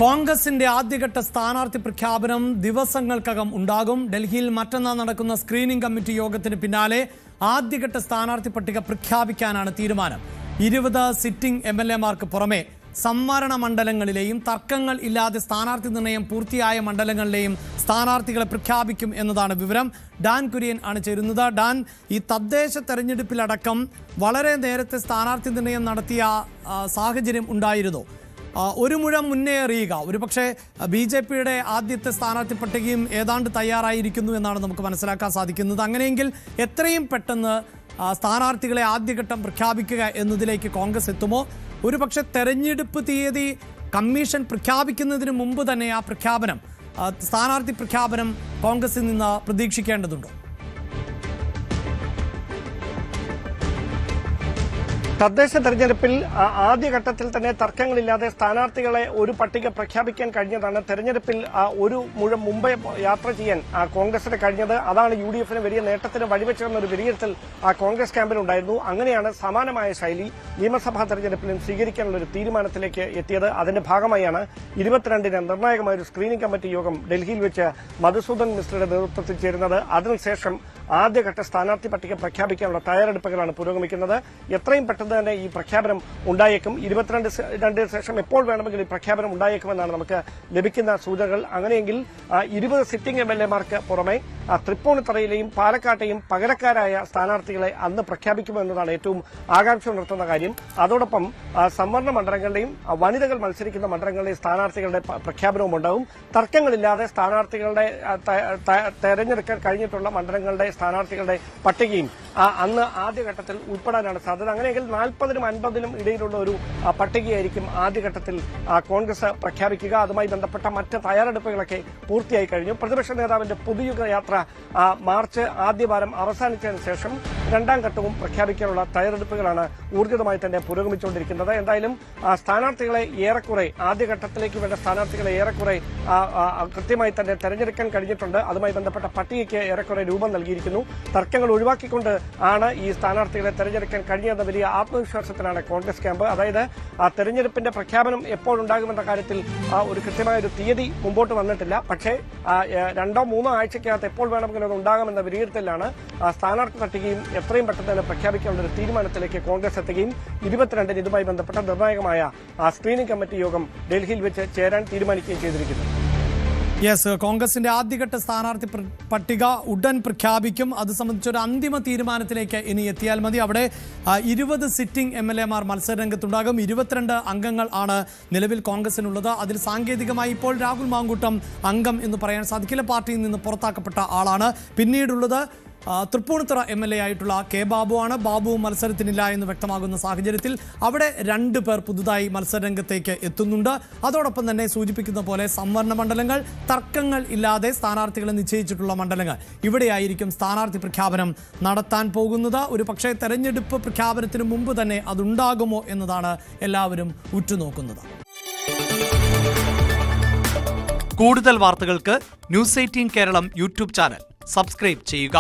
കോൺഗ്രസിന്റെ ആദ്യഘട്ട സ്ഥാനാർത്ഥി പ്രഖ്യാപനം ദിവസങ്ങൾക്കകം ഉണ്ടാകും. ഡൽഹിയിൽ മറ്റന്നാൾ നടക്കുന്ന സ്ക്രീനിംഗ് കമ്മിറ്റി യോഗത്തിന് പിന്നാലെ ആദ്യഘട്ട സ്ഥാനാർത്ഥി പട്ടിക പ്രഖ്യാപിക്കാനാണ് തീരുമാനം. 20 സിറ്റിംഗ് MLA-മാർക്ക് പുറമെ സംവരണ മണ്ഡലങ്ങളിലെയും തർക്കങ്ങൾ ഇല്ലാതെ സ്ഥാനാർത്ഥി നിർണയം പൂർത്തിയായ മണ്ഡലങ്ങളിലെയും സ്ഥാനാർത്ഥികളെ പ്രഖ്യാപിക്കും എന്നതാണ് വിവരം. ഡാൻ കുര്യൻ ആണ് ചേരുന്നത്. ഡാൻ, ഈ തദ്ദേശ തെരഞ്ഞെടുപ്പിലടക്കം വളരെ നേരത്തെ സ്ഥാനാർത്ഥി നിർണയം നടത്തിയ സാഹചര്യം ഉണ്ടായിരുന്നു. ഒരു മുഴം മുന്നേ അറിയുക, ഒരുപക്ഷെ BJP-യുടെ ആദ്യത്തെ സ്ഥാനാർത്ഥി പട്ടികയും ഏതാണ്ട് തയ്യാറായിരിക്കുന്നു എന്നാണ് നമുക്ക് മനസ്സിലാക്കാൻ സാധിക്കുന്നത്. അങ്ങനെയെങ്കിൽ എത്രയും പെട്ടെന്ന് സ്ഥാനാർത്ഥികളെ ആദ്യഘട്ടം പ്രഖ്യാപിക്കുക എന്നതിലേക്ക് കോൺഗ്രസ് എത്തുമോ? ഒരുപക്ഷെ തെരഞ്ഞെടുപ്പ് തീയതി കമ്മീഷൻ പ്രഖ്യാപിക്കുന്നതിന് മുമ്പ് തന്നെ ആ പ്രഖ്യാപനം, സ്ഥാനാർത്ഥി പ്രഖ്യാപനം കോൺഗ്രസിൽ നിന്ന് പ്രതീക്ഷിക്കേണ്ടതുണ്ടോ? തദ്ദേശ തെരഞ്ഞെടുപ്പിൽ ആദ്യഘട്ടത്തിൽ തന്നെ തർക്കങ്ങളില്ലാതെ സ്ഥാനാർത്ഥികളെ ഒരു പട്ടിക പ്രഖ്യാപിക്കാൻ കഴിഞ്ഞതാണ് തെരഞ്ഞെടുപ്പിൽ ഒരു മുഴം മുമ്പേ യാത്ര ചെയ്യാൻ കോൺഗ്രസിന് കഴിഞ്ഞത്. അതാണ് UDF-ന് വലിയ നേട്ടത്തിന് വഴിവെച്ചതെന്ന ഒരു വിലയിരുത്തൽ കോൺഗ്രസ് ക്യാമ്പിലുണ്ടായിരുന്നു. അങ്ങനെയാണ് സമാനമായ ശൈലി നിയമസഭാ തെരഞ്ഞെടുപ്പിലും സ്വീകരിക്കാനുള്ള ഒരു തീരുമാനത്തിലേക്ക് എത്തിയത്. അതിന്റെ ഭാഗമായാണ് 22-ന് നിർണായകമായ ഒരു സ്ക്രീനിംഗ് കമ്മിറ്റി യോഗം ഡൽഹിയിൽ വെച്ച് മധുസൂദൻ മിശ്രയുടെ നേതൃത്വത്തിൽ ചേരുന്നത്. അതിനുശേഷം ആദ്യഘട്ട സ്ഥാനാർത്ഥി പട്ടിക പ്രഖ്യാപിക്കാനുള്ള തയ്യാറെടുപ്പുകളാണ് പുരോഗമിക്കുന്നത്. എത്രയും പെട്ടെന്ന് തന്നെ ഈ പ്രഖ്യാപനം ഉണ്ടായേക്കും. 22 ശേഷം എപ്പോൾ വേണമെങ്കിലും ഈ പ്രഖ്യാപനം ഉണ്ടായേക്കുമെന്നാണ് നമുക്ക് ലഭിക്കുന്ന സൂചനകൾ. അങ്ങനെയെങ്കിൽ 20 സിറ്റിംഗ് MLA-മാർക്ക് പുറമെ തൃപ്പൂണിത്തറയിലെയും പാലക്കാട്ടെയും പകരക്കാരായ സ്ഥാനാർത്ഥികളെ അന്ന് പ്രഖ്യാപിക്കുമോ എന്നതാണ് ഏറ്റവും ആകാംക്ഷ ഉണർത്തുന്ന കാര്യം. അതോടൊപ്പം സംവരണ മണ്ഡലങ്ങളുടെയും വനിതകൾ മത്സരിക്കുന്ന മണ്ഡലങ്ങളിലെയും സ്ഥാനാർത്ഥികളുടെ പ്രഖ്യാപനവും ഉണ്ടാവും. തർക്കങ്ങളില്ലാതെ സ്ഥാനാർത്ഥികളുടെ തെരഞ്ഞെടുക്കാൻ കഴിഞ്ഞിട്ടുള്ള മണ്ഡലങ്ങളുടെ സ്ഥാനാർത്ഥികളുടെ പട്ടികയും അന്ന് ആദ്യഘട്ടത്തിൽ ഉൾപ്പെടാനാണ് സാധ്യത. അങ്ങനെയെങ്കിൽ 40-നും 50-നും ഇടയിലുള്ള ഒരു പട്ടികയായിരിക്കും ആദ്യഘട്ടത്തിൽ കോൺഗ്രസ് പ്രഖ്യാപിക്കുക. അതുമായി ബന്ധപ്പെട്ട മറ്റ് തയ്യാറെടുപ്പുകളൊക്കെ പൂർത്തിയായി കഴിഞ്ഞു. പ്രതിപക്ഷ നേതാവിന്റെ പൊതുയുഗ യാത്ര മാർച്ച് ആദ്യവാരം അവസാനിച്ചതിന് ശേഷം രണ്ടാം ഘട്ടവും പ്രഖ്യാപിക്കാനുള്ള തയ്യാറെടുപ്പുകളാണ് ഊർജിതമായി തന്നെ പുരോഗമിച്ചുകൊണ്ടിരിക്കുന്നത്. എന്തായാലും സ്ഥാനാർത്ഥികളെ ഏറെക്കുറെ ആദ്യഘട്ടത്തിലേക്ക് വേണ്ട സ്ഥാനാർത്ഥികളെ ഏറെക്കുറെ കൃത്യമായി തന്നെ തെരഞ്ഞെടുക്കാൻ കഴിഞ്ഞിട്ടുണ്ട്. അതുമായി ബന്ധപ്പെട്ട പട്ടികയ്ക്ക് ഏറെക്കുറെ രൂപം നൽകിയിരിക്കുന്നു. തർക്കങ്ങൾ ഒഴിവാക്കിക്കൊണ്ട് ആണ് ഈ സ്ഥാനാർത്ഥികളെ തെരഞ്ഞെടുക്കാൻ കഴിഞ്ഞതെന്ന വലിയ ആത്മവിശ്വാസത്തിലാണ് കോൺഗ്രസ് ക്യാമ്പ്. അതായത് തെരഞ്ഞെടുപ്പിന്റെ പ്രഖ്യാപനം എപ്പോഴുണ്ടാകുമെന്ന കാര്യത്തിൽ ഒരു കൃത്യമായ ഒരു തീയതി മുമ്പോട്ട് വന്നിട്ടില്ല. പക്ഷേ 2-3 ആഴ്ചക്കകത്ത് എപ്പോൾ വേണമെങ്കിലും അത് ഉണ്ടാകാമെന്ന വിലയിരുത്തലാണ്. സ്ഥാനാർത്ഥി പട്ടികയും എത്രയും പെട്ടെന്ന് തന്നെ പ്രഖ്യാപിക്കാനുള്ള ഒരു തീരുമാനത്തിലേക്ക് കോൺഗ്രസ് എത്തുകയും 22-ന് ഇതുമായി ബന്ധപ്പെട്ട നിർണായകമായ സ്ക്രീനിംഗ് കമ്മിറ്റി യോഗം ഡൽഹിയിൽ വെച്ച് ചേരാൻ തീരുമാനിക്കുകയും ചെയ്തിരിക്കുന്നു. കോൺഗ്രസിന്റെ ആദ്യഘട്ട സ്ഥാനാർത്ഥി പട്ടിക ഉടൻ പ്രഖ്യാപിക്കും. അത് സംബന്ധിച്ചൊരു അന്തിമ തീരുമാനത്തിലേക്ക് ഇനി എത്തിയാൽ മതി. അവിടെ 20 സിറ്റിംഗ് MLA-മാർ മത്സരരംഗത്തുണ്ടാകും. 22 അംഗങ്ങൾ ആണ് നിലവിൽ കോൺഗ്രസിനുള്ളത്. അതിൽ സാങ്കേതികമായി ഇപ്പോൾ രാഹുൽ മാങ്കൂട്ടം അംഗം എന്ന് പറയാൻ സാധിക്കില്ല. പാർട്ടിയിൽ നിന്ന് പുറത്താക്കപ്പെട്ട ആളാണ്. പിന്നീടുള്ളത് തൃപ്പൂണിത്തുറ MLA ആയിട്ടുള്ള K. ബാബു ആണ്. ബാബു മത്സരത്തിനില്ല എന്ന് വ്യക്തമാകുന്ന സാഹചര്യത്തിൽ അവിടെ 2 പേർ പുതുതായി മത്സരരംഗത്തേക്ക് എത്തുന്നുണ്ട്. അതോടൊപ്പം തന്നെ സൂചിപ്പിക്കുന്ന പോലെ സംവരണ മണ്ഡലങ്ങൾ, തർക്കങ്ങൾ ഇല്ലാതെ സ്ഥാനാർത്ഥികളെ നിശ്ചയിച്ചിട്ടുള്ള മണ്ഡലങ്ങൾ, ഇവിടെയായിരിക്കും സ്ഥാനാർത്ഥി പ്രഖ്യാപനം നടത്താൻ പോകുന്നത്. ഒരു പക്ഷേ തെരഞ്ഞെടുപ്പ് പ്രഖ്യാപനത്തിന് മുമ്പ് തന്നെ അതുണ്ടാകുമോ എന്നതാണ് എല്ലാവരും ഉറ്റുനോക്കുന്നത്. കൂടുതൽ വാർത്തകൾക്ക് News 18 Keralam YouTube channel subscribe ചെയ്യുക.